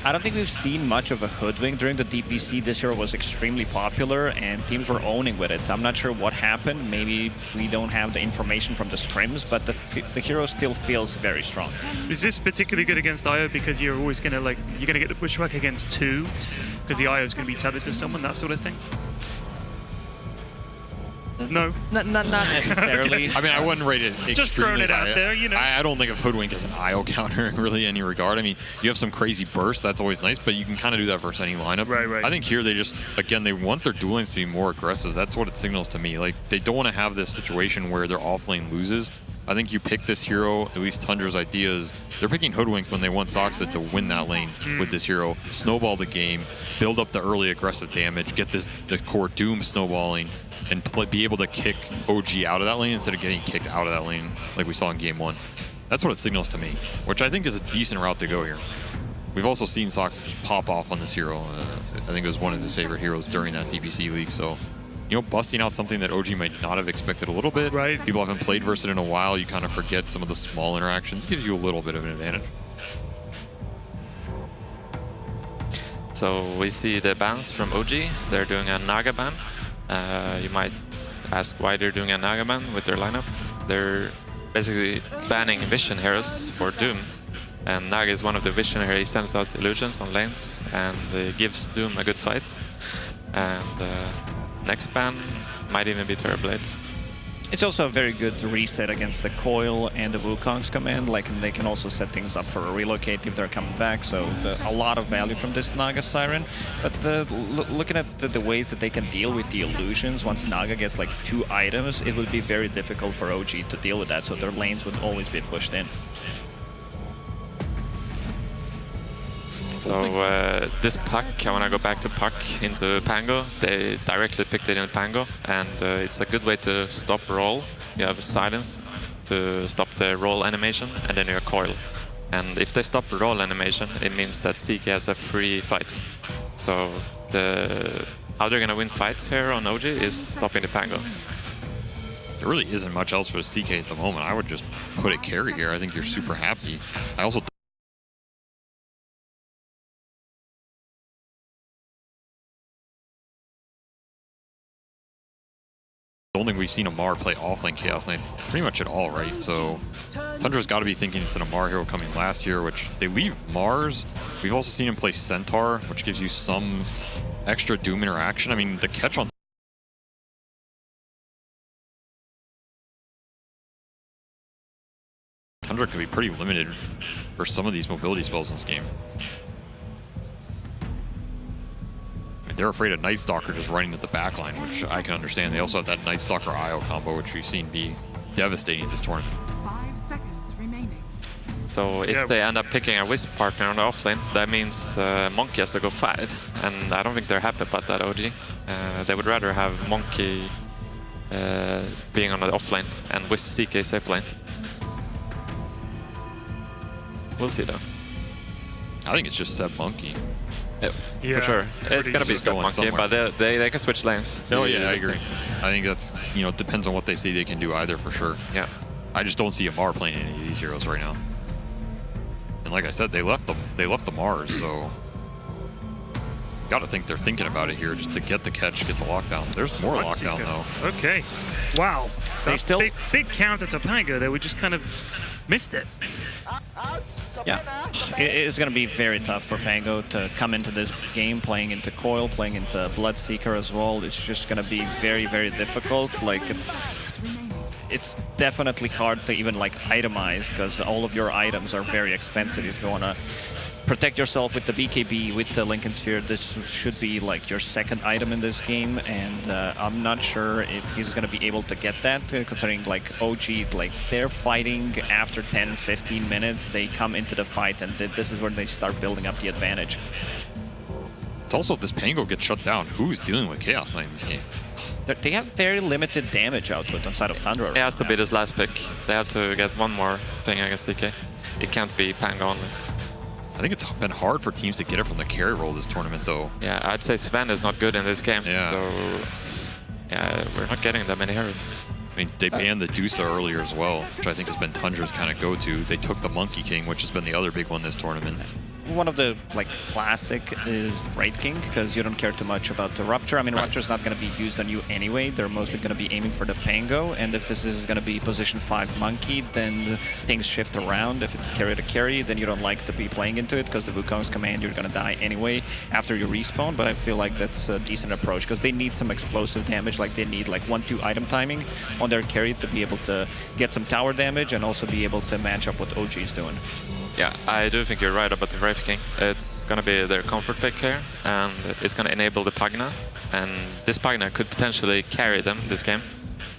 I don't think we've seen much of a hoodwink during the DPC. This hero was extremely popular and teams were owning with it. I'm not sure what happened. Maybe we don't have the information from the scrims, but the hero still feels very strong. Is this particularly good against IO because you're always going to you're going to get the pushback against 2 because the IO is going to be tethered to someone, that sort of thing? No, not necessarily. I mean, I wouldn't rate it extremely just throwing it out high. there, you know. I don't think of hoodwink as an IO counter in really any regard. I mean, you have some crazy bursts, that's always nice, but you can kind of do that versus any lineup. Right. I think here they just, again, they want their duel lanes to be more aggressive. That's what it signals to me. Like, they don't want to have this situation where their off lane loses. I think you pick this hero, at least Tundra's idea is, they're picking Hoodwink when they want Zoxa to win that lane with this hero, snowball the game, build up the early aggressive damage, get the core Doom snowballing, and be able to kick OG out of that lane instead of getting kicked out of that lane like we saw in Game 1. That's what it signals to me, which I think is a decent route to go here. We've also seen Zoxa just pop off on this hero. I think it was one of his favorite heroes during that DPC league, so you know, busting out something that OG might not have expected a little bit. Right. People haven't played versus it in a while. You kind of forget some of the small interactions. Gives you a little bit of an advantage. So we see the bans from OG. They're doing a Naga ban. You might ask why they're doing a Naga ban with their lineup. They're basically banning vision heroes for Doom. And Naga is one of the vision heroes. He sends out illusions on lanes and gives Doom a good fight. And next ban might even be Terrorblade. It's also a very good reset against the Coil and the Wukong's command. Like, they can also set things up for a relocate if they're coming back. So a lot of value from this Naga Siren. But looking at the ways that they can deal with the illusions, once Naga gets like 2 items, it would be very difficult for OG to deal with that. So their lanes would always be pushed in. So this puck, I want to go back to puck into Pango. They directly picked it in Pango, and it's a good way to stop roll. You have a silence to stop the roll animation, and then your coil. And if they stop roll animation, it means that CK has a free fight. So how they're going to win fights here on OG is stopping the Pango. There really isn't much else for CK at the moment. I would just put it carry here. I think you're super happy. I also don't think we've seen Amar play offlane Chaos Knight pretty much at all, right? So Tundra's got to be thinking it's an Amar hero coming last year, which they leave Mars. We've also seen him play Centaur, which gives you some extra Doom interaction. I mean, the catch on Tundra could be pretty limited for some of these mobility spells in this game. They're afraid of Night Stalker just running to the backline, which I can understand. They also have that Night Stalker IO combo, which we've seen be devastating this tournament. 5 seconds remaining. So if they end up picking a Wisp partner on the offlane, that means Monkey has to go 5. And I don't think they're happy about that, OG. They would rather have Monkey being on the offlane and Wisp CK safe lane. We'll see though. I think it's just Seb Monkey. Yeah, for sure. It's gonna be Seb Monkey, but they can switch lanes. Oh yeah, I agree. I think that's, you know, it depends on what they say they can do either for sure. Yeah. I just don't see Amar playing any of these heroes right now. And like I said, they left the Mars, so gotta think they're thinking about it here just to get the catch, get the lockdown. There's more lockdown though. Okay. Wow. That's still big counter to Pango there. We just kind of missed it. Yeah, it's going to be very tough for Pango to come into this game playing into Coil, playing into Bloodseeker as well. It's just going to be very, very difficult. Like, it's definitely hard to even like itemize because all of your items are very expensive. If you want to protect yourself with the BKB, with the Lincoln Sphere, this should be like your second item in this game, and I'm not sure if he's going to be able to get that, considering like OG, like they're fighting after 10-15 minutes, they come into the fight, and this is where they start building up the advantage. It's also if this Pango gets shut down, who's dealing with Chaos Knight in this game? They have very limited damage output on side of Tundra. It has to be this last pick. They have to get one more thing against CK. It can't be Pango only. I think it's been hard for teams to get it from the carry role this tournament, though. Yeah, I'd say Sven is not good in this game. Yeah. So, yeah, we're not getting that many heroes. I mean, they banned the DOTA earlier as well, which I think has been Tundra's kind of go-to. They took the Monkey King, which has been the other big one this tournament. one of the like classic is Wraith King, because you don't care too much about the Rupture. I mean, Rupture's not going to be used on you anyway. They're mostly going to be aiming for the Pango, and if this is going to be position 5 Monkey, then things shift around. If it's carry to carry, then you don't like to be playing into it, because the Wukong's command, you're going to die anyway after you respawn, but I feel like that's a decent approach, because they need some explosive damage, like they need like 1-2 item timing on their carry to be able to get some tower damage and also be able to match up what OG is doing. Yeah, I do think you're right about the Wraith King. It's going to be their comfort pick here, and it's going to enable the Pagna. And this Pagna could potentially carry them this game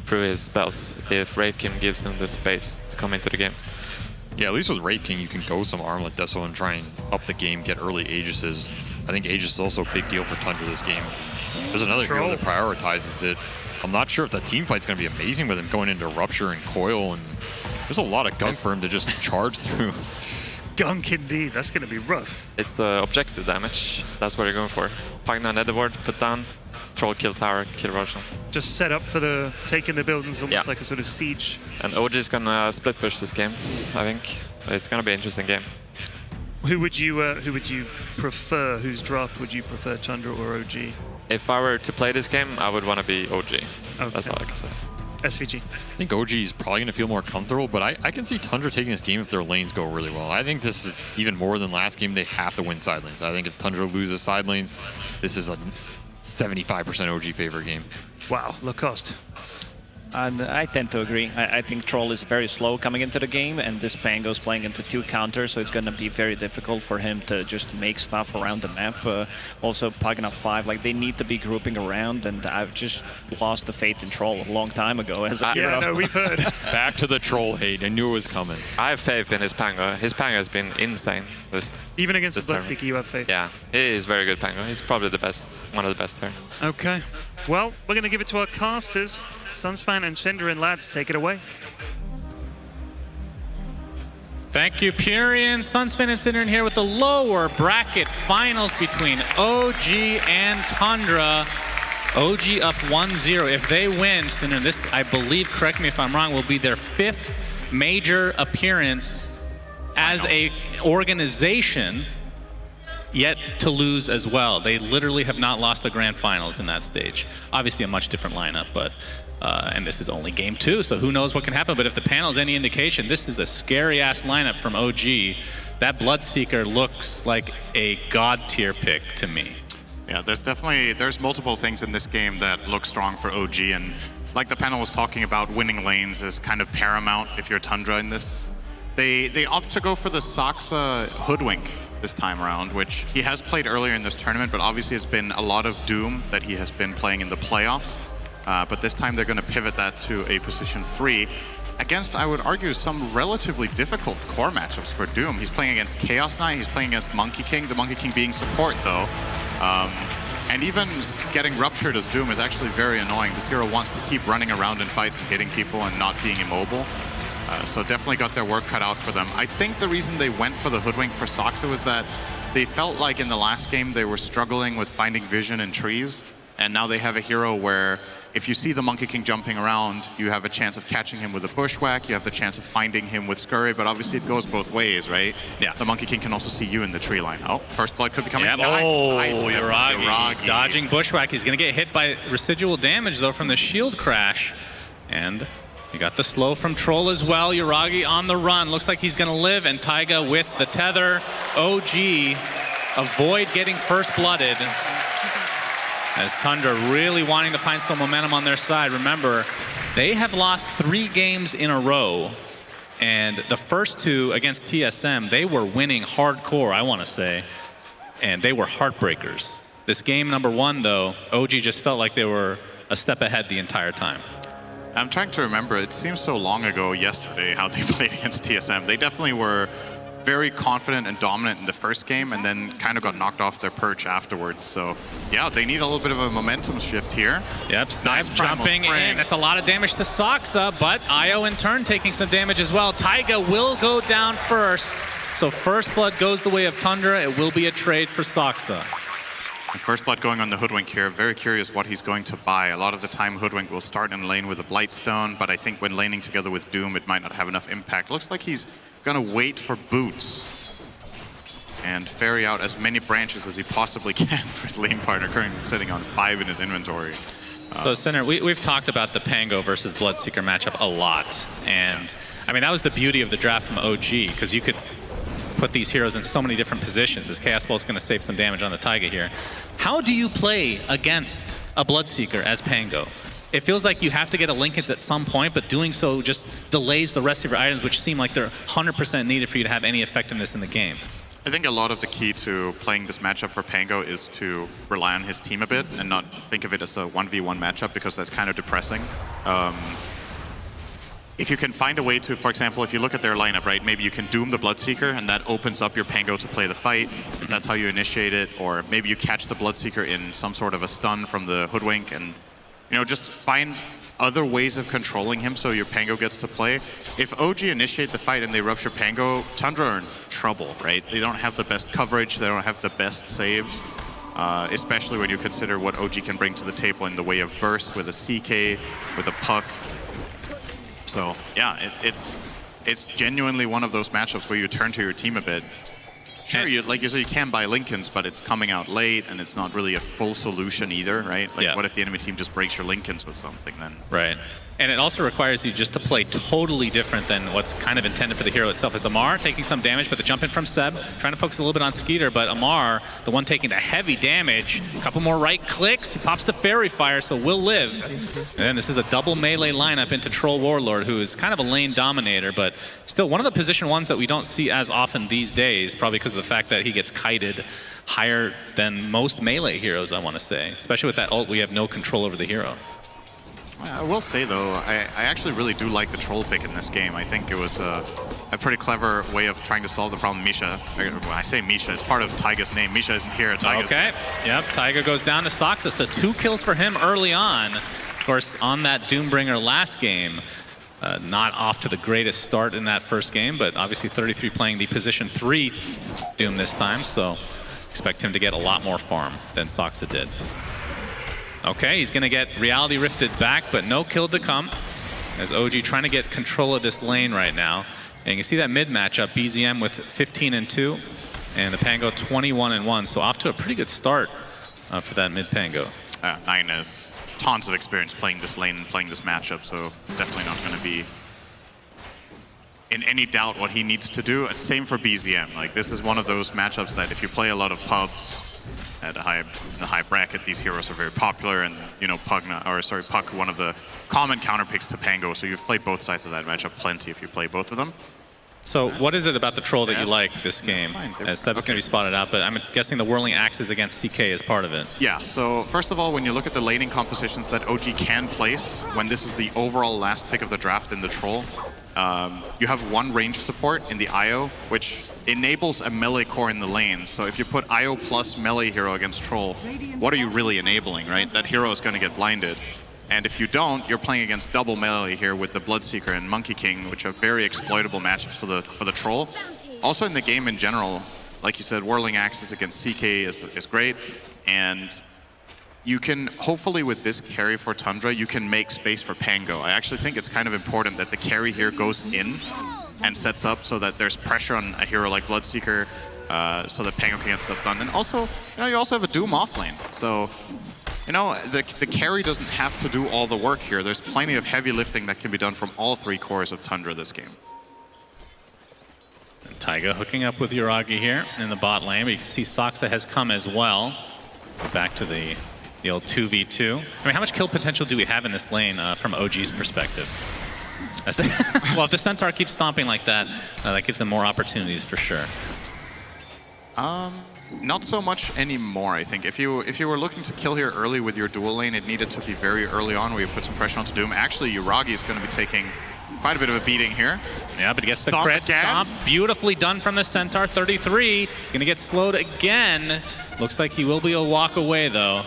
through his spells if Wraith King gives them the space to come into the game. Yeah, at least with Wraith King, you can go some Armlet Deso and try and up the game, get early Aegises. I think Aegis is also a big deal for Tundra this game. There's another hero that prioritizes it. I'm not sure if that team fight's going to be amazing with him going into Rupture and Coil, and there's a lot of gunk for him to just charge through. Gunk indeed, that's going to be rough. It's objective damage. That's what you're going for. Pagna Netherboard, put down, Troll, kill tower, kill Roshan. Just set up for the taking the buildings, almost like a sort of siege. And OG is gonna split push this game, I think. It's gonna be an interesting game. Who would you prefer? Whose draft would you prefer, Tundra or OG? If I were to play this game, I would want to be OG. Okay. That's all I can say. SVG. I think OG is probably going to feel more comfortable, but I can see Tundra taking this game if their lanes go really well. I think this is even more than last game. They have to win side lanes. I think if Tundra loses side lanes, this is a 75% OG favor game. Wow, Lacoste. And I tend to agree. I think Troll is very slow coming into the game, and this Pango's playing into 2 counters, so it's going to be very difficult for him to just make stuff around the map. Also, Pagna 5, like they need to be grouping around, and I've just lost the faith in Troll a long time ago as a hero. Yeah, no, we've heard. Back to the Troll hate. I knew it was coming. I have faith in his Pango. His Pango has been insane. Even against the Bloodseeker, you have faith. Yeah, he is very good Pango. He's probably the best, one of the best here. Okay. Well, we're going to give it to our casters. Sunspan and Cinder and lads, take it away. Thank you, Purian. Sunspan and Cinder here with the lower bracket finals between OG and Tundra. OG up 1-0. If they win, Cinder, this, I believe, correct me if I'm wrong, will be their 5th major appearance as a organization, yet to lose as well. They literally have not lost a grand finals in that stage. Obviously a much different lineup, but and this is only game 2, so who knows what can happen. But if the panel is any indication, this is a scary-ass lineup from OG. That Bloodseeker looks like a god tier pick to me. Yeah, there's multiple things in this game that look strong for OG, and like the panel was talking about, winning lanes is kind of paramount if you're Tundra in this. They opt to go for the Saksa Hoodwink this time around, which he has played earlier in this tournament, but obviously it's been a lot of Doom that he has been playing in the playoffs. But this time they're going to pivot that to a position 3 against, I would argue, some relatively difficult core matchups for Doom. He's playing against Chaos Knight, he's playing against Monkey King, the Monkey King being support though. And even getting ruptured as Doom is actually very annoying. This hero wants to keep running around in fights and hitting people and not being immobile. So definitely got their work cut out for them. I think the reason they went for the Hoodwink for Saksa was that they felt like in the last game they were struggling with finding vision in trees. And now they have a hero where if you see the Monkey King jumping around, you have a chance of catching him with a bushwhack, you have the chance of finding him with Scurry, but obviously it goes both ways, right? Yeah. The Monkey King can also see you in the tree line. Oh, first blood could be coming. Yep. Nice. Oh, Nice. Yuragi. Dodging bushwhack. He's going to get hit by residual damage, though, from the shield crash. And you got the slow from Troll as well. Yuragi on the run. Looks like he's going to live, and Taiga with the tether. OG avoid getting first blooded. As Tundra really wanting to find some momentum on their side. Remember, they have lost 3 games in a row, and the first 2 against TSM, they were winning hardcore, I want to say, and they were heartbreakers. This game number 1, though, OG just felt like they were a step ahead the entire time. I'm trying to remember, it seems so long ago yesterday how they played against TSM. They definitely were very confident and dominant in the first game and then kind of got knocked off their perch afterwards. So yeah, they need a little bit of a momentum shift here. Yep, nice jumping in. That's a lot of damage to Saksa, but Io in turn taking some damage as well. Taiga will go down first. So first blood goes the way of Tundra. It will be a trade for Saksa. And first blood going on the Hoodwink here. Very curious what he's going to buy. A lot of the time Hoodwink will start in lane with a Blightstone, but I think when laning together with Doom, it might not have enough impact. Looks like he's gonna wait for boots. and ferry out as many branches as he possibly can for his lane partner, currently sitting on 5 in his inventory. So, Sinner, we've talked about the Pango versus Bloodseeker matchup a lot. And, I mean, that was the beauty of the draft from OG, because you could put these heroes in so many different positions. As Chaos Bolt's going to save some damage on the Taiga here. How do you play against a Bloodseeker as Pango? It feels like you have to get a Linkens at some point, but doing so just delays the rest of your items, which seem like they're 100% needed for you to have any effectiveness in the game. I think a lot of the key to playing this matchup for Pango is to rely on his team a bit and not think of it as a 1v1 matchup, because that's kind of depressing. If you can find a way to, for example, if you look at their lineup, right, maybe you can doom the Bloodseeker and that opens up your Pango to play the fight. That's how you initiate it. Or maybe you catch the Bloodseeker in some sort of a stun from the Hoodwink and, you know, just find other ways of controlling him so your Pango gets to play. If OG initiate the fight and they rupture Pango, Tundra are in trouble, right? They don't have the best coverage, they don't have the best saves, especially when you consider what OG can bring to the table in the way of burst with a CK, with a puck. So yeah, it's genuinely one of those matchups where you turn to your team a bit. Sure, like you said, you can buy Linkens, but it's coming out late, and it's not really a full solution either, right? Like, what if the enemy team just breaks your Linkens with something then? Right. And it also requires you just to play totally different than what's kind of intended for the hero itself. As Amar taking some damage, but the jump in from Seb, trying to focus a little bit on Skeeter, but Amar, the one taking the heavy damage, a couple more right clicks, he pops the Fairy Fire, so will live. And then this is a double melee lineup into Troll Warlord, who is kind of a lane dominator, but still one of the position ones that we don't see as often these days, probably because of the fact that he gets kited higher than most melee heroes, I want to say. Especially with that ult, we have no control over the hero. I will say, though, I actually really do like the troll pick in this game. I think it was a pretty clever way of trying to solve the problem. Misha, when I say Misha, it's part of Taiga's name. Misha isn't here. Taiga's okay, yep, Taiga goes down to Soxa, so 2 kills for him early on. Of course, on that Doombringer last game, not off to the greatest start in that first game, but obviously 33 playing the position 3 Doom this time, so expect him to get a lot more farm than Soxa did. Okay, he's going to get Reality Rifted back, but no kill to come, as OG trying to get control of this lane right now. And you can see that mid matchup, BZM with 15-2, and the Pango 21-1, so off to a pretty good start for that mid Pango. Nine has tons of experience playing this lane and playing this matchup, so definitely not going to be in any doubt what he needs to do. Same for BZM. Like, this is one of those matchups that if you play a lot of pubs at a high bracket, these heroes are very popular, and you know, Puck, one of the common counter picks to Pango, so you've played both sides of that matchup plenty if you play both of them. So what is it about the troll that you like this game? As Seb's going to be spotted out, but I'm guessing the whirling axes against CK is part of it. Yeah, so first of all, when you look at the laning compositions that OG can place, when this is the overall last pick of the draft in the troll, you have one range support in the IO, which enables a melee core in the lane. So if you put IO plus melee hero against troll, what are you really enabling, right? That hero is going to get blinded. And if you don't, you're playing against double melee here with the Bloodseeker and Monkey King, which are very exploitable matchups for the troll. Also in the game in general, like you said, Whirling Axes against CK is great. And you can, hopefully with this carry for Tundra, you can make space for Pango. I actually think it's kind of important that the carry here goes in and sets up so that there's pressure on a hero like Bloodseeker, so that Pango can get stuff done. And also, you know, you also have a Doom offlane. So, you know, the carry doesn't have to do all the work here. There's plenty of heavy lifting that can be done from all 3 cores of Tundra this game. And Taiga hooking up with Yuragi here in the bot lane, but you can see Soxa has come as well. So back to the old 2v2. I mean, how much kill potential do we have in this lane from OG's perspective? Well, if the Centaur keeps stomping like that, that gives them more opportunities for sure. Not so much anymore, I think. If you were looking to kill here early with your dual lane, it needed to be very early on where you put some pressure onto Doom. Actually, Yuragi is going to be taking quite a bit of a beating here. Yeah, but he gets the crit stomp. Beautifully done from the Centaur. 33. He's going to get slowed again. Looks like he will be a walk away, though.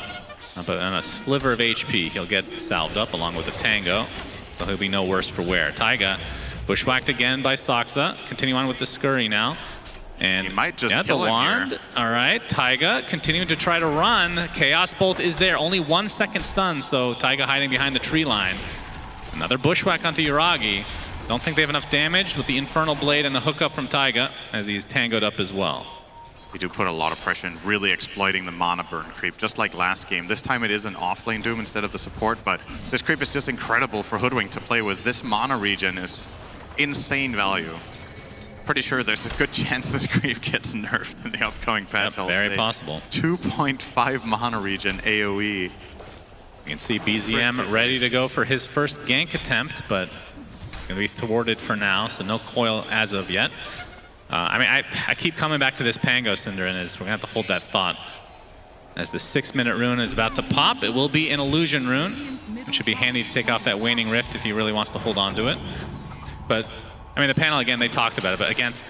But on a sliver of HP, he'll get salved up along with the Tango. So he'll be no worse for wear. Taiga bushwhacked again by Soxa. Continue on with the Scurry now. And he might just the kill wand. Here. All right, Taiga continuing to try to run. Chaos Bolt is there. Only 1 second stun, so Taiga hiding behind the tree line. Another bushwhack onto Yuragi. Don't think they have enough damage with the Infernal Blade and the hookup from Taiga, as he's tangoed up as well. They do put a lot of pressure in, really exploiting the mana burn creep, just like last game. This time it is an off-lane Doom instead of the support, but this creep is just incredible for Hoodwink to play with. This mana regen is insane value. Pretty sure there's a good chance this creep gets nerfed in the upcoming patch. Yep, very possible. 2.5 mana regen AoE. You can see BZM ready to go for his first gank attempt, but it's going to be thwarted for now, so no coil as of yet. I mean, I keep coming back to this Pango, Cinder, and we're going to have to hold that thought. As the 6-minute rune is about to pop, it will be an illusion rune, which should be handy to take off that waning rift if he really wants to hold on to it. But, I mean, the panel, again, they talked about it, but against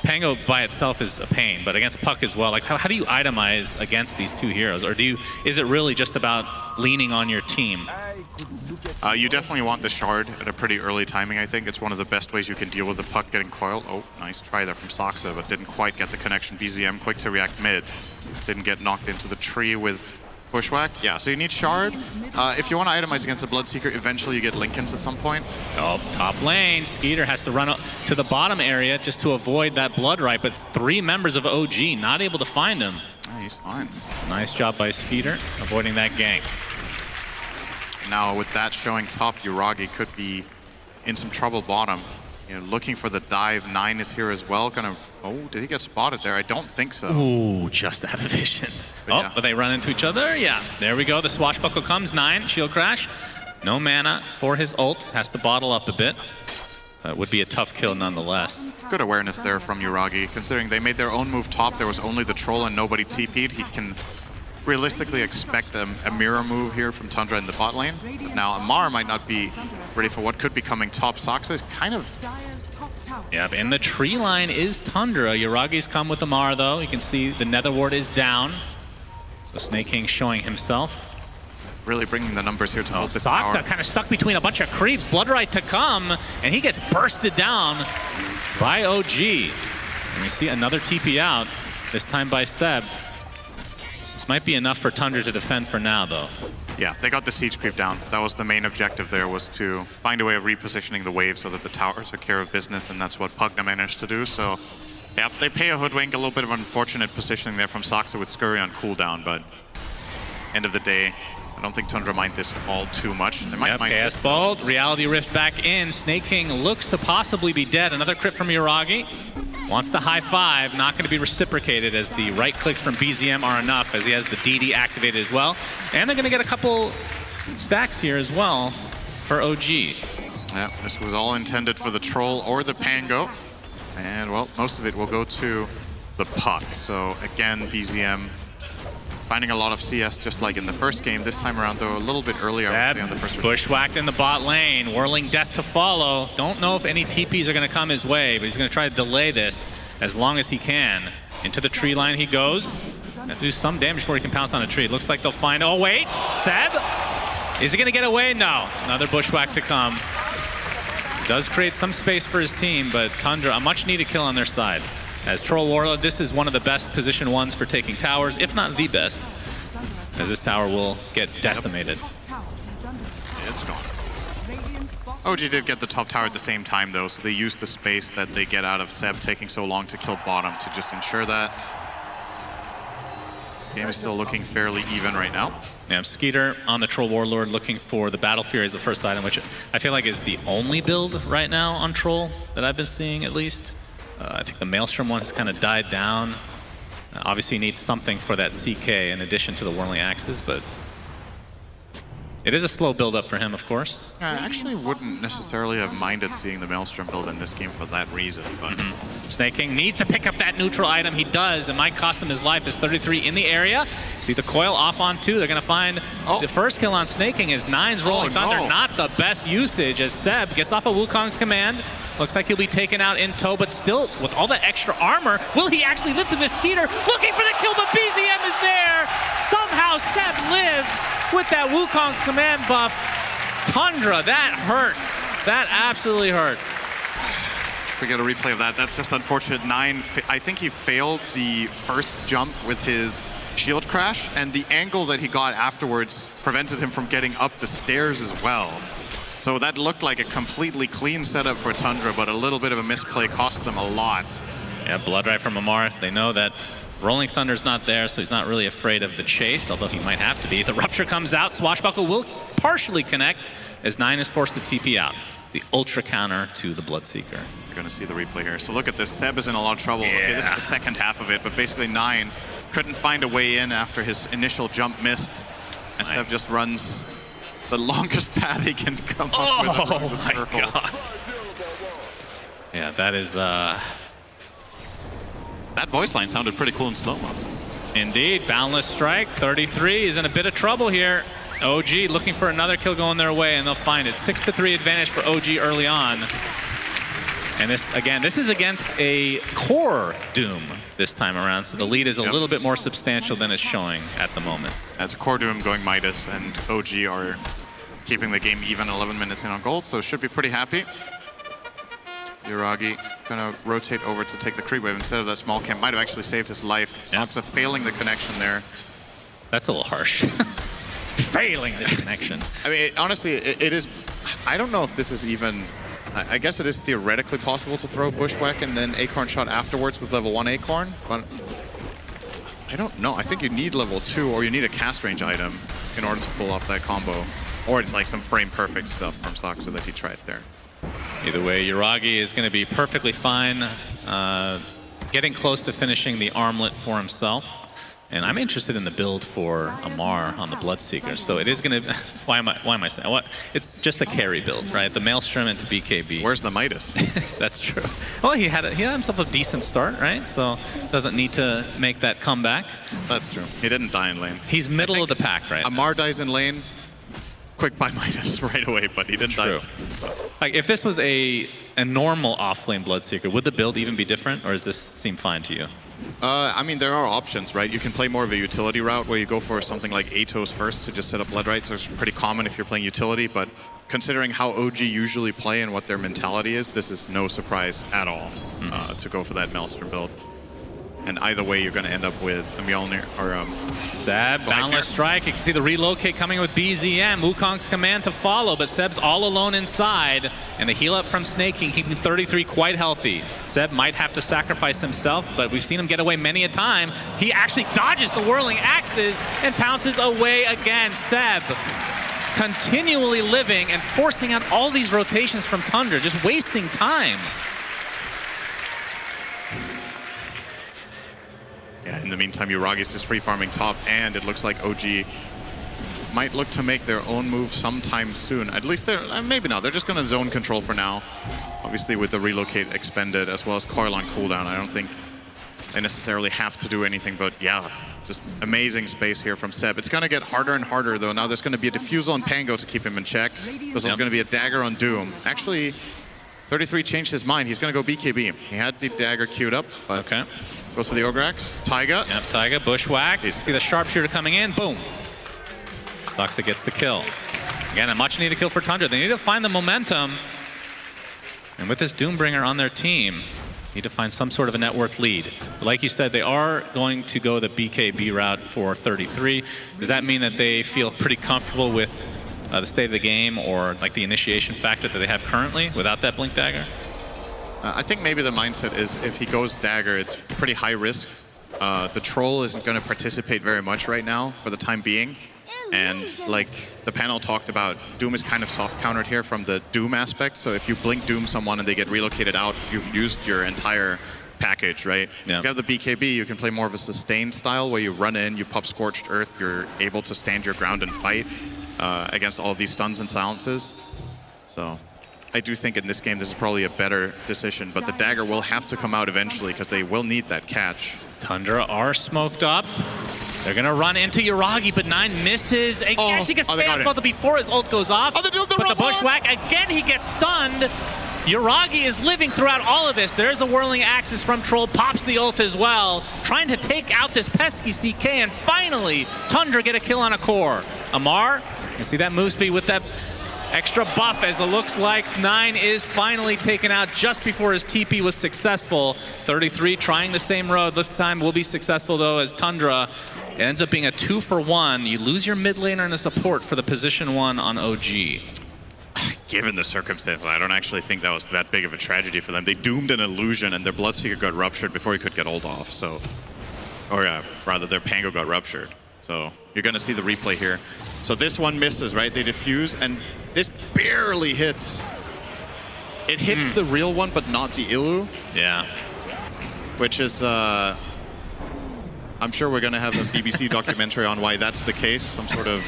Pango by itself is a pain, but against Puck as well, like how do you itemize against these two heroes? Or is it really just about leaning on your team? You definitely want the shard at a pretty early timing, I think. It's one of the best ways you can deal with the Puck getting coiled. Oh, nice try there from Soxa, but didn't quite get the connection. BZM quick to react mid. Didn't get knocked into the tree with Bushwhack. Yeah, so you need shard. If you want to itemize against the Bloodseeker, eventually you get Linkens at some point. Oh, top lane. Skeeter has to run up to the bottom area just to avoid that blood right, but 3 members of OG not able to find him. Oh, he's fine. Nice job by Skeeter, avoiding that gank. Now with that showing top, Yuragi could be in some trouble bottom. You know, looking for the dive. 9 is here as well. Gonna. Oh, did he get spotted there? I don't think so. Ooh, just out of vision. But they run into each other. Yeah, there we go. The swashbuckle comes. 9, shield crash. No mana for his ult. Has to bottle up a bit. Would be a tough kill nonetheless. Good awareness there from Yuragi. Considering they made their own move top, there was only the troll and nobody TP'd. He can realistically expect a mirror move here from Tundra in the bot lane. Now, Amar might not be ready for what could be coming top. Soxa is kind of... Yep, in the tree line is Tundra. Yuragi's come with Amar, though. You can see the Nether Ward is down. So Snake King showing himself. Really bringing the numbers here to hold this tower. Soxa kind of stuck between a bunch of creeps. Bloodright to come, and he gets bursted down by OG. And we see another TP out, this time by Seb. This might be enough for Tundra to defend for now, though. Yeah, they got the siege creep down. That was the main objective there, was to find a way of repositioning the wave so that the towers are care of business, and that's what Pugna managed to do. So, yeah, they pay a Hoodwink. A little bit of unfortunate positioning there from Soxa with Scurry on cooldown, but end of the day, I don't think Tundra mind this all too much. They might mind this. Bold, Reality Rift back in. Snake King looks to possibly be dead. Another crit from Yuragi. Wants the high five, not going to be reciprocated as the right clicks from BZM are enough, as he has the DD activated as well. And they're going to get a couple stacks here as well for OG. Yeah, this was all intended for the troll or the Pango. And, well, most of it will go to the Puck. So, again, BZM finding a lot of CS just like in the first game. This time around, though, a little bit earlier on the first. Bushwhacked in the bot lane, whirling death to follow. Don't know if any TPs are going to come his way, but he's going to try to delay this as long as he can. Into the tree line he goes. Have to do some damage before he can pounce on a tree. It looks like they'll find... Oh, wait! Seb? Is he going to get away? No. Another Bushwhack to come. Does create some space for his team, but Tundra, a much-needed kill on their side. As Troll Warlord, this is one of the best position ones for taking towers, if not the best, as this tower will get decimated. It's gone. OG did get the top tower at the same time, though, so they used the space that they get out of Seb taking so long to kill bottom to just ensure that. Game is still looking fairly even right now. Yeah, Skeeter on the Troll Warlord looking for the Battle Fury as the first item, which I feel like is the only build right now on Troll that I've been seeing, at least. I think the Maelstrom one has kind of died down. Obviously, you need something for that CK in addition to the Whirling Axes, but it is a slow build-up for him, of course. I actually wouldn't necessarily have minded seeing the Maelstrom build in this game for that reason, but... Snake King needs to pick up that neutral item. He does. It might cost him his life. It's 33 in the area. See the coil off on 2. They're going to find the first kill on Snake King. Is 9's Rolling Thunder. No. Not the best usage as Seb gets off of Wukong's command. Looks like he'll be taken out in tow, but still, with all that extra armor, will he actually live to this speeder? Looking for the kill, but BZM is there! Somehow Seb lives with that Wukong's command buff. Tundra, that hurt. That absolutely hurts. Forget a replay of that. That's just unfortunate. 9, I think he failed the first jump with his shield crash, and the angle that he got afterwards prevented him from getting up the stairs as well. So that looked like a completely clean setup for Tundra, but a little bit of a misplay cost them a lot. Yeah, blood right from Amar. They know that Rolling Thunder's not there, so he's not really afraid of the chase, although he might have to be. The Rupture comes out. Swashbuckle will partially connect as 9 is forced to TP out. The Ultra counter to the Bloodseeker. You're going to see the replay here. So look at this. Seb is in a lot of trouble. Okay, this is the second half of it, but basically 9 couldn't find a way in after his initial jump missed. And Seb just runs the longest path he can come up with. Oh my god. Yeah, that is... That voice line sounded pretty cool in slow-mo. Indeed, Boundless Strike, 33 is in a bit of trouble here. OG looking for another kill going their way, and they'll find it. 6-3 advantage for OG early on. And this, again, this is against a core Doom this time around, so the lead is a little bit more substantial than it's showing at the moment. That's a core Doom going Midas, and OG are keeping the game even 11 minutes in on gold, so should be pretty happy. Yuragi gonna rotate over to take the creep wave instead of that small camp. Might have actually saved his life. Soxa failing the connection there. That's a little harsh. Failing this connection. I mean, honestly, it is... I don't know if this is even... I guess it is theoretically possible to throw Bushwhack and then Acorn Shot afterwards with level 1 Acorn, but I don't know. I think you need level 2 or you need a cast range item in order to pull off that combo. Or it's like some frame perfect stuff from Soxa that he tried there. Either way, Yuragi is going to be perfectly fine, getting close to finishing the armlet for himself. And I'm interested in the build for Amar on the Bloodseeker. So it is going to... Why am I saying... What? It's just a carry build, right? The Maelstrom into BKB. Where's the Midas? That's true. Well, he had himself a decent start, right? So doesn't need to make that comeback. That's true. He didn't die in lane. He's middle of the pack, right? Amar dies in lane. Quick buy Midas right away, but he didn't die. Like, if this was a normal off-lane Bloodseeker, would the build even be different, or does this seem fine to you? I mean, there are options, right? You can play more of a utility route where you go for something like Atos first to just set up Blood Rights. So it's pretty common if you're playing utility, but considering how OG usually play and what their mentality is, this is no surprise at all to go for that Maelstrom build. And either way, you're going to end up with a Mjolnir or Seb, Boundless Strike. You can see the relocate coming with BZM. Wukong's command to follow, but Seb's all alone inside. And the heal up from Snake King, keeping 33 quite healthy. Seb might have to sacrifice himself, but we've seen him get away many a time. He actually dodges the whirling axes and pounces away again. Seb continually living and forcing out all these rotations from Tundra, just wasting time. Yeah, in the meantime, Yuragi's just free farming top, and it looks like OG might look to make their own move sometime soon. At least they're, maybe not. They're just going to zone control for now. Obviously, with the relocate expended, as well as coil on cooldown, I don't think they necessarily have to do anything, but yeah, just amazing space here from Seb. It's going to get harder and harder, though. Now there's going to be a Diffusal on Pango to keep him in check. There's also going to be a Dagger on Doom. Actually, 33 changed his mind. He's going to go BKB. He had the Dagger queued up, but goes for the Ograx. Taiga. Yep, Taiga, Bushwhack. You see the Sharpshooter coming in. Boom. Soxa gets the kill. Again, a much-needed kill for Tundra. They need to find the momentum. And with this Doombringer on their team, need to find some sort of a net worth lead. But like you said, they are going to go the BKB route for 33. Does that mean that they feel pretty comfortable with the state of the game or like the initiation factor that they have currently without that Blink Dagger? I think maybe the mindset is if he goes Dagger, it's pretty high risk. The Troll isn't going to participate very much right now for the time being. And like the panel talked about, Doom is kind of soft countered here from the Doom aspect. So if you blink Doom someone and they get relocated out, you've used your entire package, right? Yeah. If you have the BKB, you can play more of a sustained style where you run in, you pop Scorched Earth, you're able to stand your ground and fight against all of these stuns and silences. So I do think in this game this is probably a better decision, but the Dagger will have to come out eventually because they will need that catch. Tundra are smoked up. They're going to run into Yuragi, but 9 misses. He actually gets spam before his ult goes off. But the Bushwhack, again, he gets stunned. Yuragi is living throughout all of this. There's the whirling axis from Troll, pops the ult as well, trying to take out this pesky CK, and finally, Tundra get a kill on a core. Amar, you see that move speed with that extra buff, as it looks like 9 is finally taken out just before his TP was successful. 33 trying the same road. This time will be successful, though, as Tundra. It ends up being a 2-for-1. You lose your mid laner and a support for the position 1 on OG. Given the circumstances, I don't actually think that was that big of a tragedy for them. They doomed an illusion and their Bloodseeker got ruptured before he could get ult off, so or rather their Pango got ruptured. So you're going to see the replay here. So this one misses, right? They defuse, and this barely hits. It hits the real one, but not the Illu. Yeah. Which is, I'm sure we're going to have a BBC documentary on why that's the case. Some sort of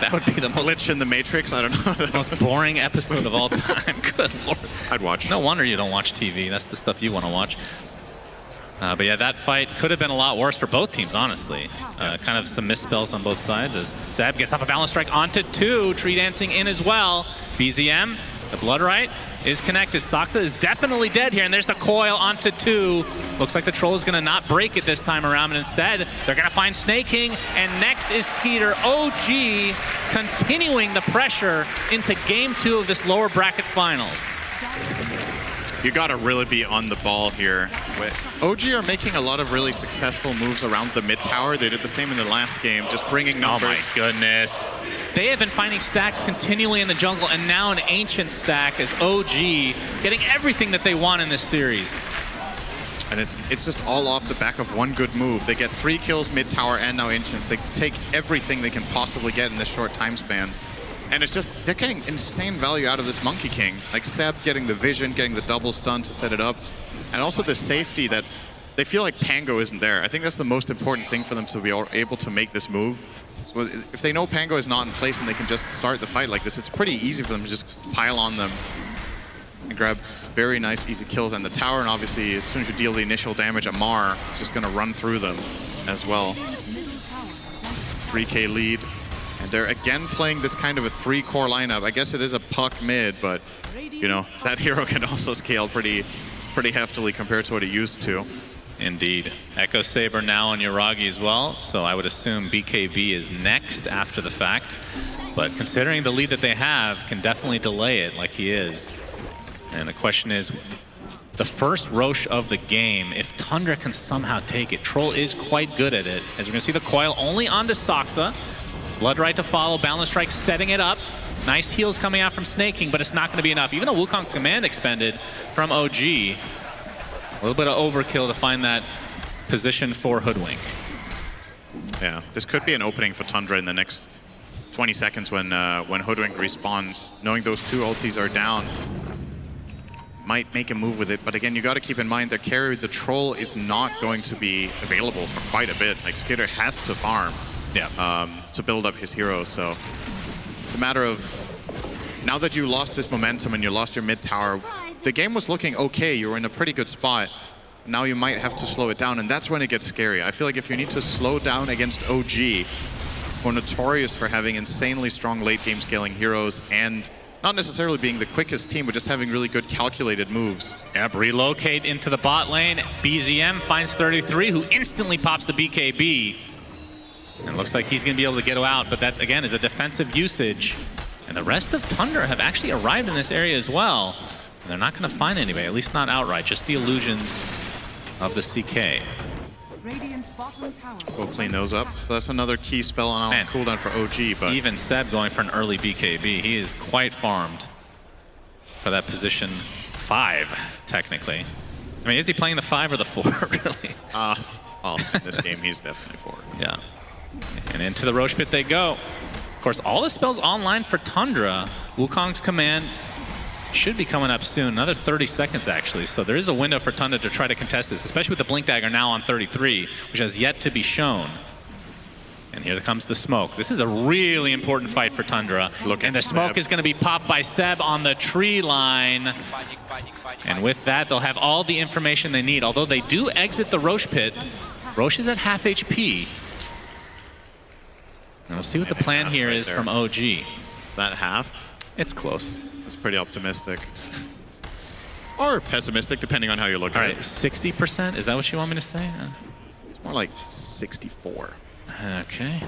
That would be the most glitch in the Matrix. I don't know. most boring episode of all time. Good Lord. I'd watch. No wonder you don't watch TV. That's the stuff you want to watch. But yeah, that fight could have been a lot worse for both teams, honestly. Kind of some misspells on both sides as Seb gets off a balance strike onto 2. Tree dancing in as well. BZM, the Blood Right, is connected. Saksa is definitely dead here, and there's the coil onto 2. Looks like the Troll is going to not break it this time around, and instead they're going to find Snake King, and next is Peter. OG continuing the pressure into Game 2 of this lower bracket finals. You got to really be on the ball here. OG are making a lot of really successful moves around the mid tower. They did the same in the last game, just bringing numbers. Oh my goodness. They have been finding stacks continually in the jungle, and now an ancient stack as OG getting everything that they want in this series. And it's just all off the back of one good move. They get 3 kills mid tower and now ancients. They take everything they can possibly get in this short time span. And it's just, they're getting insane value out of this Monkey King. Like Seb getting the vision, getting the double stun to set it up, and also the safety that they feel like Pango isn't there. I think that's the most important thing for them to be able to make this move. So if they know Pango is not in place and they can just start the fight like this, it's pretty easy for them to just pile on them and grab very nice, easy kills. And the tower, and obviously as soon as you deal the initial damage, Amar is just gonna run through them as well. 3K lead. And they're again playing this kind of a 3-core lineup. I guess it is a puck mid, but you know, that hero can also scale pretty heftily compared to what it used to. Indeed. Echo Saber now on Yuragi as well, so I would assume BKB is next after the fact. But considering the lead that they have, can definitely delay it like he is. And the question is, the first Roche of the game, if Tundra can somehow take it. Troll is quite good at it. As we're gonna see the coil only onto Saksa. Blood Right to follow, Balance Strike setting it up. Nice heals coming out from Snake King, but it's not going to be enough. Even though Wukong's command expended from OG, a little bit of overkill to find that position for Hoodwink. Yeah, this could be an opening for Tundra in the next 20 seconds when Hoodwink respawns. Knowing those 2 ultis are down, might make a move with it. But again, you got to keep in mind that carry, the Troll, is not going to be available for quite a bit. Like Skitter has to farm. Yeah. To build up his hero, so it's a matter of, now that you lost this momentum and you lost your mid tower, the game was looking okay, you were in a pretty good spot. Now you might have to slow it down, and that's when it gets scary. I feel like if you need to slow down against OG, who are notorious for having insanely strong late game scaling heroes and not necessarily being the quickest team, but just having really good calculated moves. Yep, relocate into the bot lane. BZM finds 33, who instantly pops the BKB. And it looks like he's going to be able to get out, but that, again, is a defensive usage. And the rest of Tundra have actually arrived in this area as well. And they're not going to find anybody, at least not outright, just the illusions of the CK. Radiant's bottom tower. We'll clean those up. So that's another key spell on cooldown for OG. But even Seb going for an early BKB. He is quite farmed for that position 5, technically. I mean, is he playing the 5 or the 4, really? Well, in this game, he's definitely 4. Yeah. And into the Roche pit they go. Of course, all the spells online for Tundra. Wukong's command should be coming up soon. Another 30 seconds, actually. So there is a window for Tundra to try to contest this, especially with the Blink Dagger now on 33, which has yet to be shown. And here comes the smoke. This is a really important fight for Tundra. And the smoke is going to be popped by Seb on the tree line. And with that, they'll have all the information they need. Although they do exit the Roche pit, Roche is at half HP. And we'll see what the plan here is from OG. That half? It's close. That's pretty optimistic. Or pessimistic, depending on how you look at it. All right, 60%? Is that what you want me to say? It's more like 64. Okay.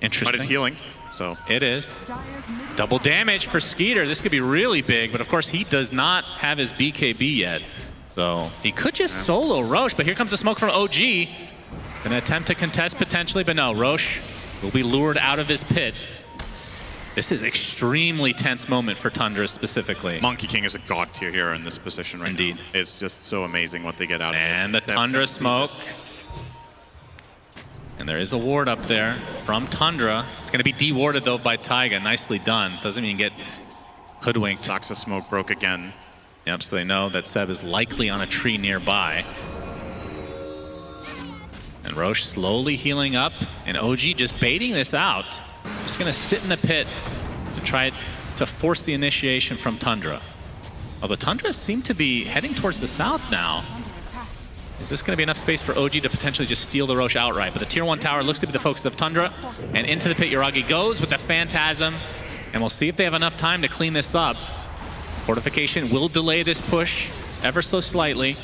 Interesting. But it's healing, so. It is. Double damage for Skeeter. This could be really big, but of course he does not have his BKB yet. So he could just solo Roche, but here comes the smoke from OG. Gonna attempt to contest potentially, but no, Roche will be lured out of his pit. This is extremely tense moment for Tundra specifically. Monkey King is a god tier hero in this position right Indeed. now. It's just so amazing what they get out of it. And the Tundra smoke. And there is a ward up there from Tundra. It's going to be de-warded though by Taiga. Nicely done. Doesn't even get hoodwinked. Saksa smoke broke again. Yep, so they know that Seb is likely on a tree nearby. And Roche slowly healing up, and OG just baiting this out. Just gonna sit in the pit to try to force the initiation from Tundra. Although Tundra seem to be heading towards the south now. Is this gonna be enough space for OG to potentially just steal the Roche outright? But the tier 1 tower looks to be the focus of Tundra. And into the pit, Yuragi goes with the Phantasm. And we'll see if they have enough time to clean this up. Fortification will delay this push ever so slightly.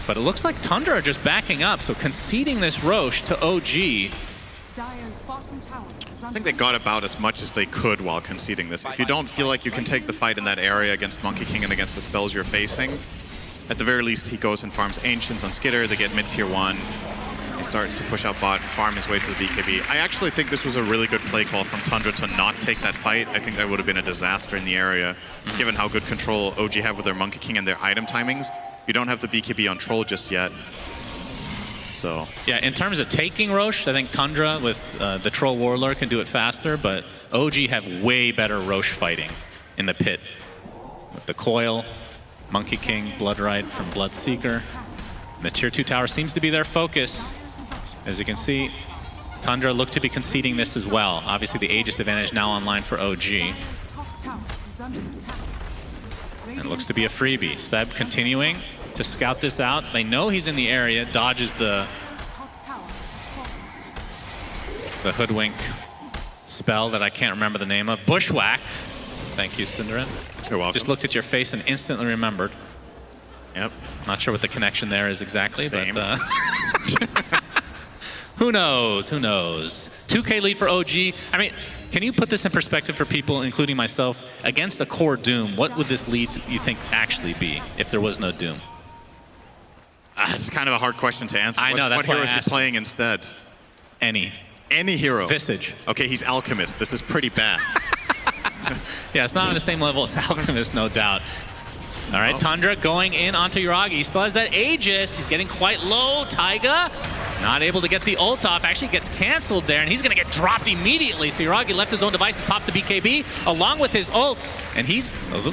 But it looks like Tundra are just backing up, so conceding this Roche to OG. I think they got about as much as they could while conceding this. If you don't feel like you can take the fight in that area against Monkey King and against the spells you're facing, at the very least he goes and farms Ancients on Skitter, they get mid-tier 1. He starts to push out bot, farm his way to the BKB. I actually think this was a really good play call from Tundra to not take that fight. I think that would have been a disaster in the area, given how good control OG have with their Monkey King and their item timings. You don't have the BKB on Troll just yet. So yeah, in terms of taking Roche, I think Tundra with the Troll Warlord can do it faster, but OG have way better Roche fighting in the pit. With the Coil, Monkey King, Bloodrite from Bloodseeker. And the tier 2 tower seems to be their focus. As you can see, Tundra look to be conceding this as well. Obviously the Aegis advantage now online for OG. And it looks to be a freebie. Seb continuing to scout this out. They know he's in the area, dodges the hoodwink spell that I can't remember the name of. Bushwhack. Thank you, Cinderin. You're welcome. Just looked at your face and instantly remembered. Yep. Not sure what the connection there is exactly, Same. but who knows? Who knows? 2K lead for OG. I mean, can you put this in perspective for people, including myself, against a core Doom? What would this lead, you think, actually be if there was no Doom? It's kind of a hard question to answer. I know, that's what why I heroes are asked. playing instead? Any hero. Visage. Okay, he's Alchemist. This is pretty bad. Yeah, it's not on the same level as Alchemist, no doubt. All right, Tundra going in onto Yuragi. He still has that Aegis. He's getting quite low. Taiga not able to get the ult off. Actually gets canceled there, and he's going to get dropped immediately. So Yuragi left his own device and popped the BKB along with his ult. And he's,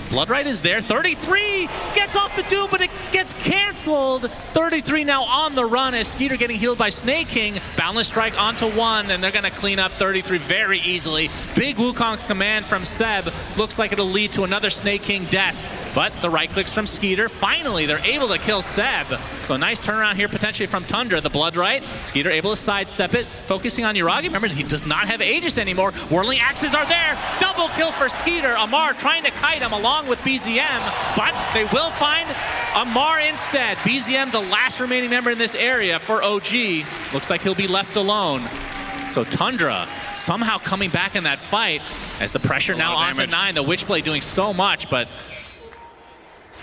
Bloodrite is there. 33 gets off the Doom, but it gets canceled. 33 now on the run as Skeeter getting healed by Snake King. Boundless Strike onto 1, and they're going to clean up 33 very easily. Big Wukong's command from Seb. Looks like it'll lead to another Snake King death. But the right clicks from Skeeter. Finally, they're able to kill Seb. So nice turnaround here potentially from Tundra. The Bloodrite. Skeeter able to sidestep it. Focusing on Yuragi. Remember, he does not have Aegis anymore. Whirling Axes are there. Double kill for Skeeter. Amar trying to kite him along with BZM. But they will find Amar instead. BZM, the last remaining member in this area for OG. Looks like he'll be left alone. So Tundra somehow coming back in that fight as the pressure now onto 9. The Witchblade doing so much, but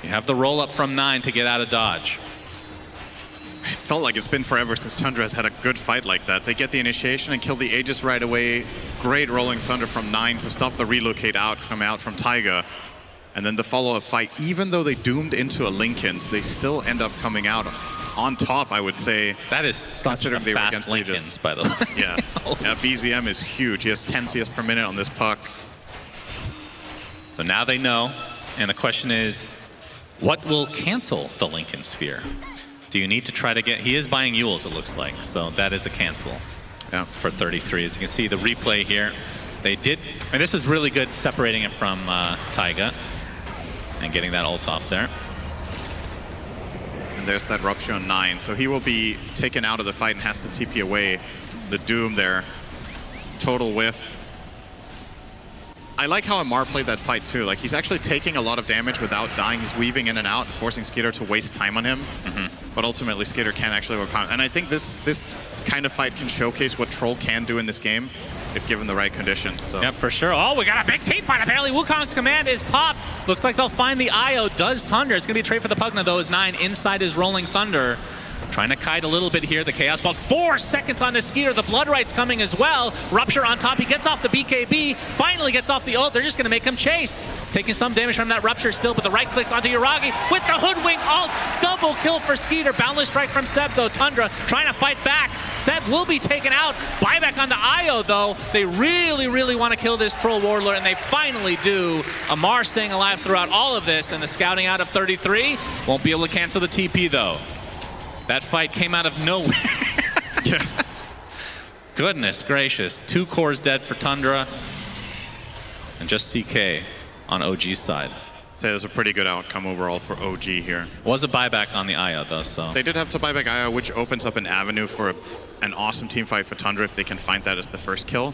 you have the roll up from 9 to get out of dodge. It felt like it's been forever since Tundra has had a good fight like that. They get the initiation and kill the Aegis right away. Great rolling thunder from 9 to stop the relocate out, come out from Taiga. And then the follow-up fight, even though they doomed into a Linken's, they still end up coming out on top, I would say. That is such a fast Linken's, by the way. Yeah. Yeah, BZM is huge. He has 10 CS per minute on this puck. So now they know, and the question is, what will cancel the Linken Sphere? Do you need to try to get... He is buying Yules, it looks like, so that is a cancel for 33. As you can see, the replay here, they did... I mean, this was really good separating it from Taiga and getting that ult off there. And there's that rupture on 9, so he will be taken out of the fight and has to TP away. The Doom there. Total whiff. I like how Amar played that fight too. Like, he's actually taking a lot of damage without dying. He's weaving in and out and forcing Skeeter to waste time on him. But ultimately, Skeeter can actually work on. And I think this kind of fight can showcase what Troll can do in this game if given the right conditions. So. Yeah, for sure. Oh, we got a big team fight. Apparently, Wukong's command is popped. Looks like they'll find the IO. Does Tundra. It's going to be a trade for the Pugna, though, as 9 inside his Rolling Thunder. Trying to kite a little bit here. The Chaos Ball. 4 seconds on the Skeeter. The Blood Right's coming as well. Rupture on top. He gets off the BKB. Finally gets off the ult. They're just going to make him chase. Taking some damage from that Rupture still, but the right clicks onto Yuragi with the Hoodwink ult. Double kill for Skeeter. Boundless strike from Seb though. Tundra trying to fight back. Seb will be taken out. Buyback onto Io though. They really want to kill this Troll Warlord, and they finally do. Amar staying alive throughout all of this, and the scouting out of 33 won't be able to cancel the TP though. That fight came out of nowhere. Yeah. Goodness gracious. 2 cores dead for Tundra, and just CK on OG's side. Say there's a pretty good outcome overall for OG here. Was a buyback on the Io though, so. They did have to buy back Io, which opens up an avenue for an awesome team fight for Tundra if they can find that as the first kill.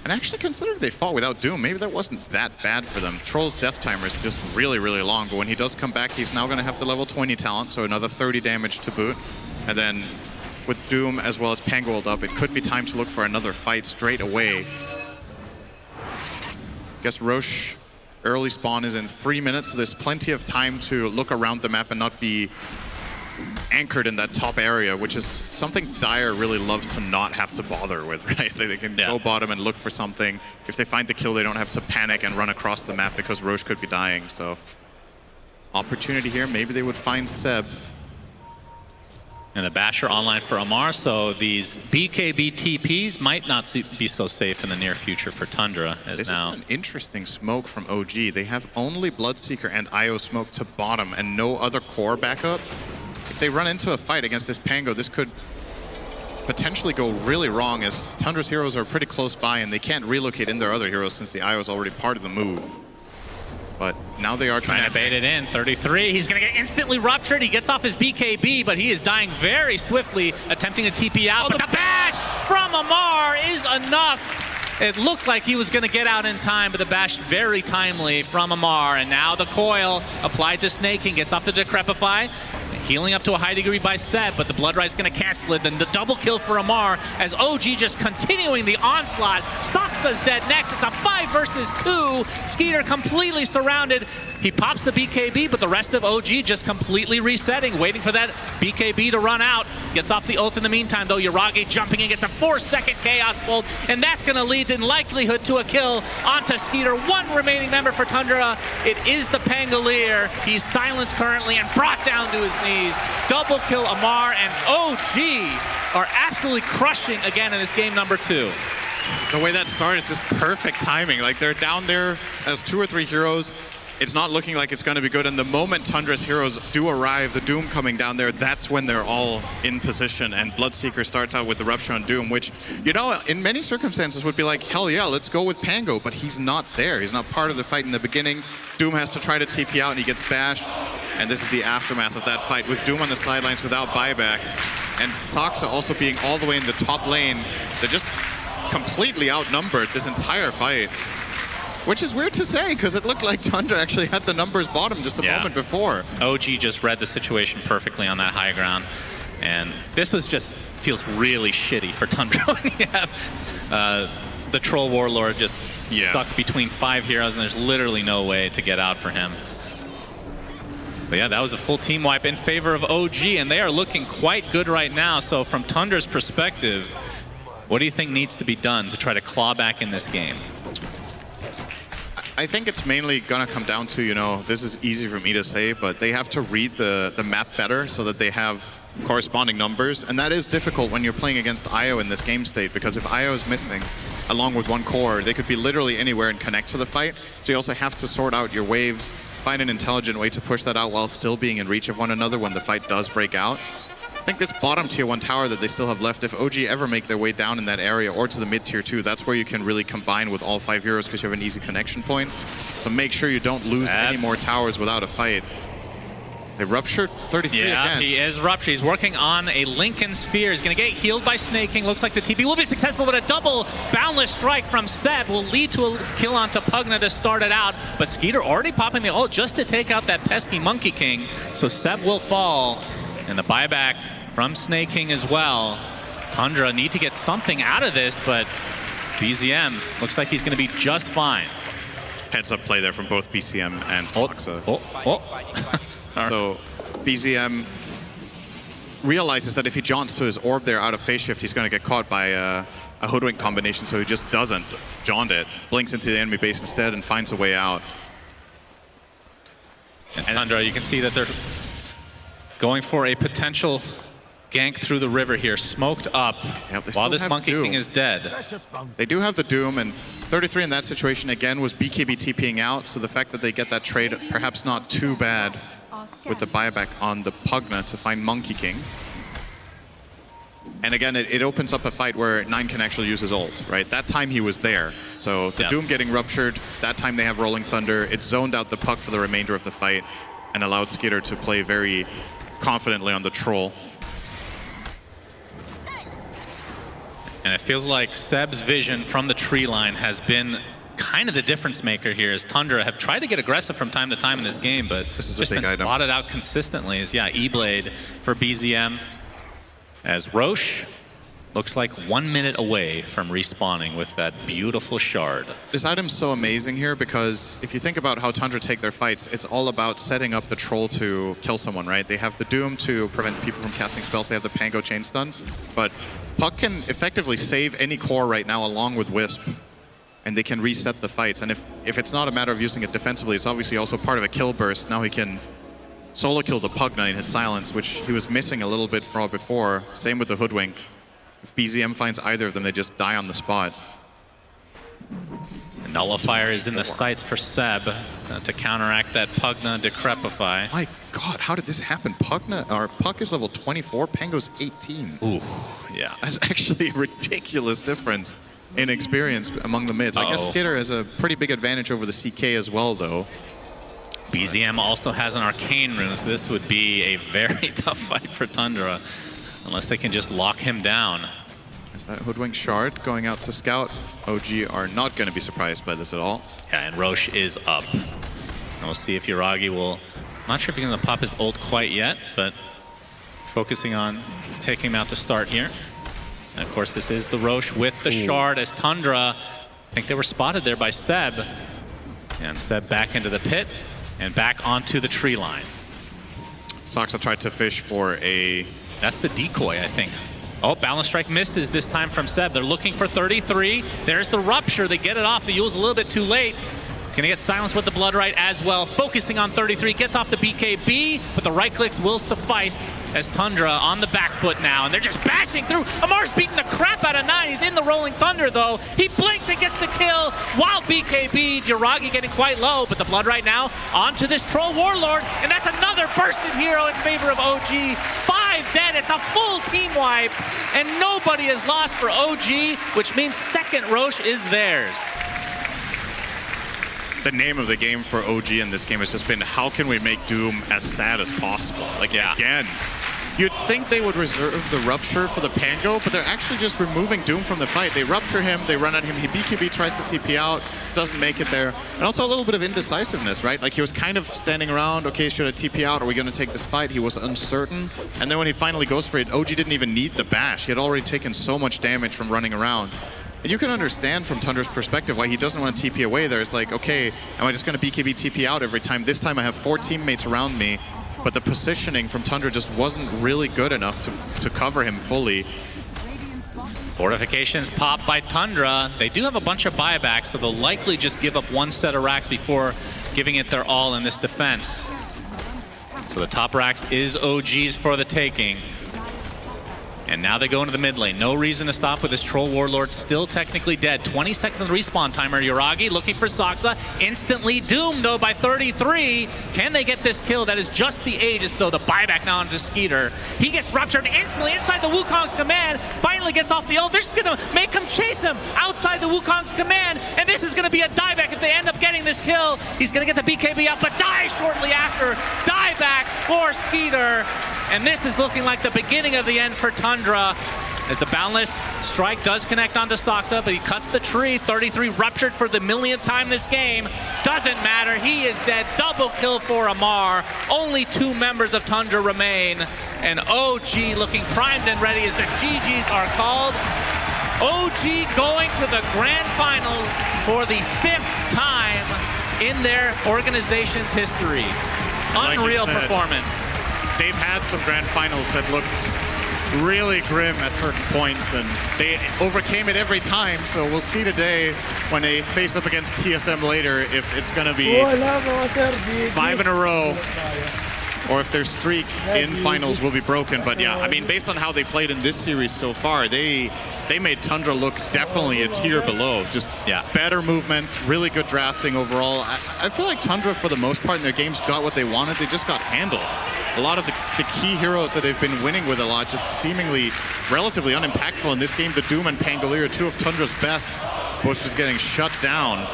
And actually, considering they fought without Doom, maybe that wasn't that bad for them. Troll's death timer is just really long, but when he does come back, he's now going to have the level 20 talent, so another 30 damage to boot. And then with Doom as well as Pangold up, it could be time to look for another fight straight away. Guess Roche early spawn is in 3 minutes, so there's plenty of time to look around the map and not be anchored in that top area, which is something Dire really loves to not have to bother with, right? They can go bottom and look for something. If they find the kill, they don't have to panic and run across the map because Roche could be dying. So opportunity here, maybe they would find Seb. And the Basher online for Amar, so these BKB TPs might not be so safe in the near future for Tundra, as this now. This is an interesting smoke from OG. They have only Bloodseeker and IO smoke to bottom and no other core backup. If they run into a fight against this Pango, this could potentially go really wrong, as Tundra's heroes are pretty close by and they can't relocate in their other heroes since the IO is already part of the move. But now they are trying to bait it in. 33, he's going to get instantly ruptured. He gets off his BKB, but he is dying very swiftly, attempting to TP out. But the bash from Amar is enough. It looked like he was going to get out in time, but the bash very timely from Amar. And now the coil applied to Snaking, gets off the Decrepify. Healing up to a high degree by Seb, but the Blood Right's going to cancel it. Then the double kill for Amar as OG just continuing the onslaught. Saksa's dead next. It's a 5 versus 2. Skeeter completely surrounded. He pops the BKB, but the rest of OG just completely resetting, waiting for that BKB to run out. Gets off the ult in the meantime, though. Yuragi jumping in, gets a 4-second Chaos Bolt, and that's going to lead in likelihood to a kill onto Skeeter. 1 remaining member for Tundra. It is the Pangolier. He's silenced currently and brought down to his knees. Double kill Amar, and OG are absolutely crushing again in this game number 2. The way that started is just perfect timing. Like, they're down there as 2 or 3 heroes. It's not looking like it's going to be good, and the moment Tundra's heroes do arrive, the Doom coming down there, that's when they're all in position, and Bloodseeker starts out with the Rupture on Doom, which, you know, in many circumstances would be like, hell yeah, let's go with Pango, but he's not there. He's not part of the fight in the beginning. Doom has to try to TP out, and he gets bashed, and this is the aftermath of that fight, with Doom on the sidelines without buyback, and Saksa also being all the way in the top lane. They're just completely outnumbered this entire fight. Which is weird to say, because it looked like Tundra actually had the numbers bottom just a moment before. OG just read the situation perfectly on that high ground. And this was just, feels really shitty for Tundra when you have the Troll Warlord just stuck between 5 heroes, and there's literally no way to get out for him. But yeah, that was a full team wipe in favor of OG, and they are looking quite good right now. So from Tundra's perspective, what do you think needs to be done to try to claw back in this game? I think it's mainly going to come down to, you know, this is easy for me to say, but they have to read the map better so that they have corresponding numbers. And that is difficult when you're playing against IO in this game state, because if IO is missing, along with 1 core, they could be literally anywhere and connect to the fight. So you also have to sort out your waves, find an intelligent way to push that out while still being in reach of one another when the fight does break out. I think this bottom tier 1 tower that they still have left, if OG ever make their way down in that area or to the mid tier 2, that's where you can really combine with all 5 heroes because you have an easy connection point. So make sure you don't lose any more towers without a fight. They ruptured 33 again. Yeah, he is ruptured. He's working on a Lincoln Sphere. He's going to get healed by Snaking. Looks like the TP will be successful, but a double boundless strike from Seb will lead to a kill onto Pugna to start it out. But Skeeter already popping the ult just to take out that pesky Monkey King. So Seb will fall. And the buyback from Snaking as well. Tundra need to get something out of this, but BZM looks like he's going to be just fine. Heads up play there from both BCM and Saksa. So BZM realizes that if he jaunts to his orb there out of phase shift, he's going to get caught by a hoodwink combination, so he just doesn't jaunt it. Blinks into the enemy base instead and finds a way out. And Tundra, you can see that they're going for a potential gank through the river here, smoked up, while this Monkey King is dead. They do have the Doom, and 33 in that situation again was BKB TPing out, so the fact that they get that trade perhaps not too bad with the buyback on the Pugna to find Monkey King. And again, it opens up a fight where 9 can actually use his ult, right? That time he was there. So the Doom getting ruptured, that time they have Rolling Thunder. It zoned out the Puck for the remainder of the fight and allowed Skitter to play very confidently on the Troll. And it feels like Seb's vision from the tree line has been kind of the difference maker here, as Tundra have tried to get aggressive from time to time in this game, but this is just been blotted out consistently. As E-Blade for BZM, as Roche looks like 1 minute away from respawning with that beautiful shard. This item's so amazing here because if you think about how Tundra take their fights, it's all about setting up the Troll to kill someone, right? They have the Doom to prevent people from casting spells. They have the Pango chain stun, but Puck can effectively save any core right now along with Wisp, and they can reset the fights. And if it's not a matter of using it defensively, it's obviously also part of a kill burst. Now he can solo kill the Pugna in his silence, which he was missing a little bit from before. Same with the Hoodwink. If BZM finds either of them, they just die on the spot. The Nullifier is in the sights for Seb to counteract that Pugna Decrepify. My God, how did this happen? Puck is level 24, Pango's 18. Ooh, yeah. That's actually a ridiculous difference in experience among the mids. I guess Skitter has a pretty big advantage over the CK as well, though. BZM also has an Arcane Rune, so this would be a very tough fight for Tundra, unless they can just lock him down. Is that Hoodwink Shard going out to scout? OG are not going to be surprised by this at all. Yeah, and Roche is up. And we'll see if Yuragi will... Not sure if he's going to pop his ult quite yet, but focusing on taking him out to start here. And of course, this is the Roche with the Shard as Tundra. I think they were spotted there by Seb. And Seb back into the pit and back onto the tree line. Soxa tried to fish for a... That's the decoy, I think. Oh, Balance Strike misses this time from Seb. They're looking for 33. There's the Rupture. They get it off. The Yule's a little bit too late. He's going to get silenced with the Blood Right as well. Focusing on 33. Gets off the BKB, but the right clicks will suffice as Tundra on the back foot now. And they're just bashing through. Amar's beating the crap out of 9. He's in the Rolling Thunder, though. He blinks and gets the kill while BKB. Yuragi getting quite low, but the Blood Right now onto this Troll Warlord. And that's another bursted hero in favor of OG. 5 dead. It's a full team wipe. And nobody is lost for OG, which means second Roche is theirs. The name of the game for OG in this game has just been, how can we make Doom as sad as possible? Like, again, you'd think they would reserve the Rupture for the Pango, but they're actually just removing Doom from the fight. They Rupture him, they run at him, he BKB tries to TP out, doesn't make it there. And also a little bit of indecisiveness, right? Like, he was kind of standing around, okay, should I TP out? Are we going to take this fight? He was uncertain. And then when he finally goes for it, OG didn't even need the bash. He had already taken so much damage from running around. And you can understand from Tundra's perspective why he doesn't want to TP away there. It's like, okay, am I just going to BKB TP out every time? This time I have 4 teammates around me, but the positioning from Tundra just wasn't really good enough to cover him fully. Fortifications popped by Tundra. They do have a bunch of buybacks, so they'll likely just give up 1 set of racks before giving it their all in this defense. So the top racks is OG's for the taking. And now they go into the mid lane. No reason to stop with this Troll Warlord still technically dead. 20 seconds respawn timer. Yuragi looking for Soxa. Instantly doomed, though, by 33. Can they get this kill? That is just the Aegis, though. The buyback now onto Skeeter. He gets ruptured instantly inside the Wukong's command. Finally gets off the ult. They're just going to make him chase him outside the Wukong's command. And this is going to be a dieback if they end up getting this kill. He's going to get the BKB up, but dies shortly after. Dieback for Skeeter. And this is looking like the beginning of the end for Tundra, as the Boundless Strike does connect onto Soxa, but he cuts the tree. 33 ruptured for the millionth time this game. Doesn't matter, he is dead. Double kill for Amar. Only 2 members of Tundra remain. And OG looking primed and ready as the GGs are called. OG going to the grand finals for the 5th time in their organization's history. Unreal performance. they've had some grand finals that looked really grim at certain points, and they overcame it every time. So we'll see today when they face up against TSM later if it's going to be 5 in a row or if their streak in finals will be broken. But yeah, I mean, based on how they played in this series so far, they made Tundra look definitely a tier below. Just better movements, really good drafting overall. I feel like Tundra, for the most part in their games, got what they wanted. They just got handled. A lot of the key heroes that they've been winning with a lot just seemingly relatively unimpactful in this game. The Doom and Pangolier, two of Tundra's best, both just getting shut down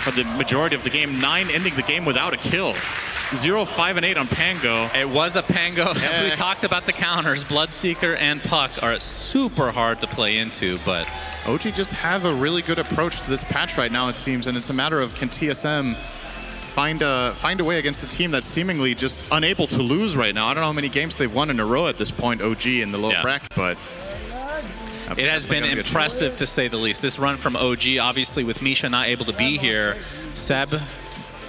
for the majority of the game. 9 ending the game without a kill. 0, 5, and 8 on Pango. It was a Pango. We talked about the counters. Bloodseeker and Puck are super hard to play into, but OG just have a really good approach to this patch right now, it seems, and it's a matter of can TSM find a way against the team that's seemingly just unable to lose right now. I don't know how many games they've won in a row at this point, OG in the low bracket, but it has been impressive to say the least. This run from OG, obviously with Misha not able to be here, Seb,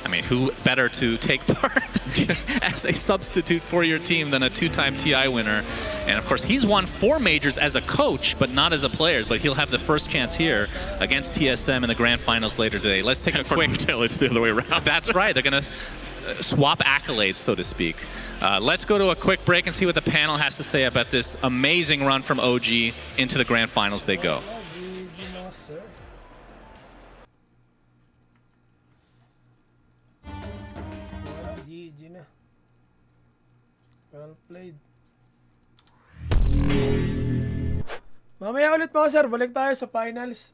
I mean, who better to take part as a substitute for your team than a 2-time TI winner? And of course, he's won 4 majors as a coach, but not as a player. But he'll have the first chance here against TSM in the grand finals later today. Let's take a quick... Until it's the other way around. That's right. They're going to swap accolades, so to speak. Let's go to a quick break and see what the panel has to say about this amazing run from OG into the grand finals they go. Well played. Mamaya ulit mga sir, balik tayo sa finals.